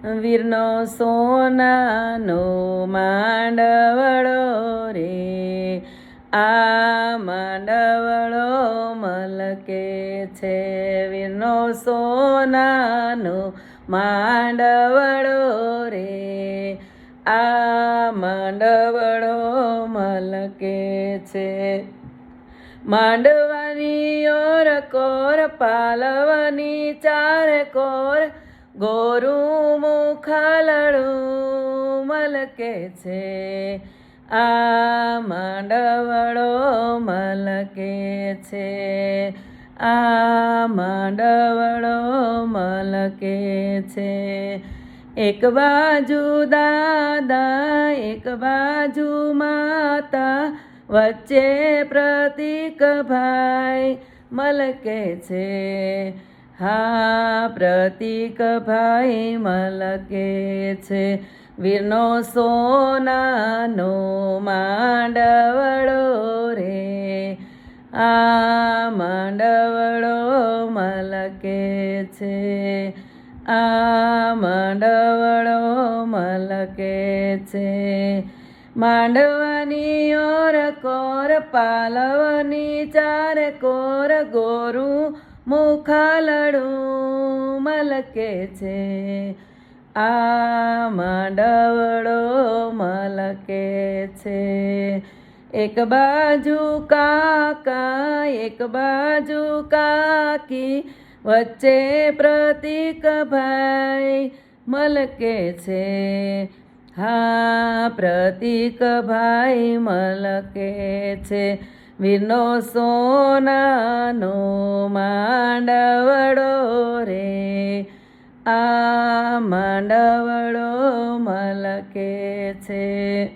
વીરનો સોનાનો માંડવળો રે, આ માંડવળો મલકે છે. વીરનો સોનાનો માંડવળો રે, આ માંડવળો મલકે છે. માંડવાની ઓર કોર, પાલવની ચાર કોર, ગોરું મુખાલડું મલકે છે. આ માંડવળો મલકે છે, આ માંડવળો મલકે છે. એક બાજુ દાદા એક બાજુ માતા, વચ્ચે પ્રતીક ભાઈ મલકે છે. હા પ્રતીક ભાઈ મલકે છે. વીરનો સોનાનો માંડવળો રે, આ માંડવળો મલકે છે. આ માંડવળો મલકે છે. માંડવાની ઓર કોર, પાલવની ચાર કોર, ગોરું મુખાલડું મલકે છે. આ માંડવળો મલકે છે. એક બાજુ કાકા એક બાજુ કાકી, વચ્ચે પ્રતીક ભાઈ મલકે છે. હા પ્રતીક ભાઈ મલકે છે. વીરનો સોનાનો માંડવળો રે, આ માંડવળો મલકે છે.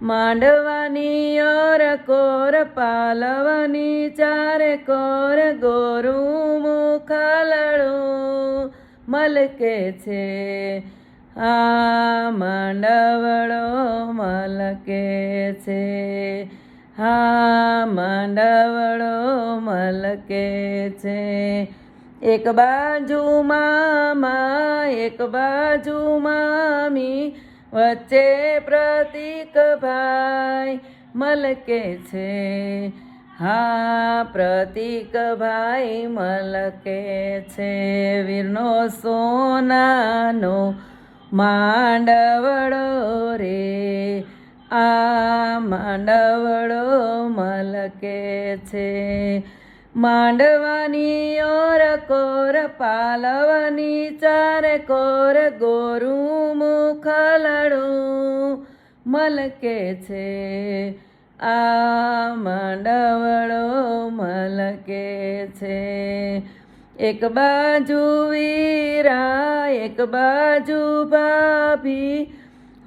માંડવાની ઓર કોર, પાલવની ચાર કોર, ગોરું મુખાલડું મલકે છે. આ માંડવળો મલકે છે. હા માંડવળો મલકે છે. એક બાજુ મામા એક બાજુ મામી, વચ્ચે પ્રતીક ભાઈ મલકે છે. હા પ્રતીક ભાઈ મલકે છે. વીરનો સોનાનો માંડવળો રે, આ માંડવળો મલકે છે. માંડવાની ઓર કોર, પાલવની ચાર કોર, ગોરું મુખાલડું મલકે છે. આ માંડવળો મલકે છે. એક બાજુ વીરા એક બાજુ ભાભી,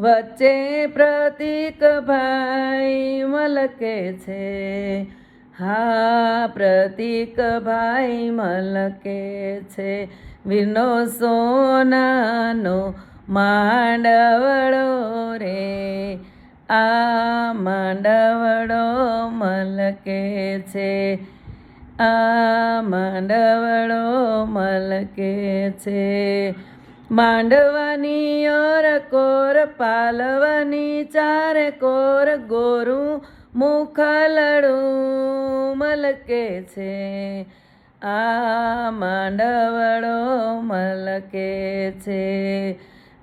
વચ્ચે પ્રતીક ભાઈ મલકે છે. હા પ્રતીક ભાઈ મલકે છે. વીરનો સોનાનો માંડવળો રે, આ માંડવળો મલકે છે. આ માંડવળો મલકે છે. માંડવાની ઓર કોર, પાલવની ચાર કોર, ગોરું મુખાલડું મલકે છે. આ માંડવળો મલકે છે.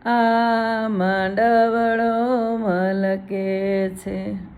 આ માંડવળો મલકે છે.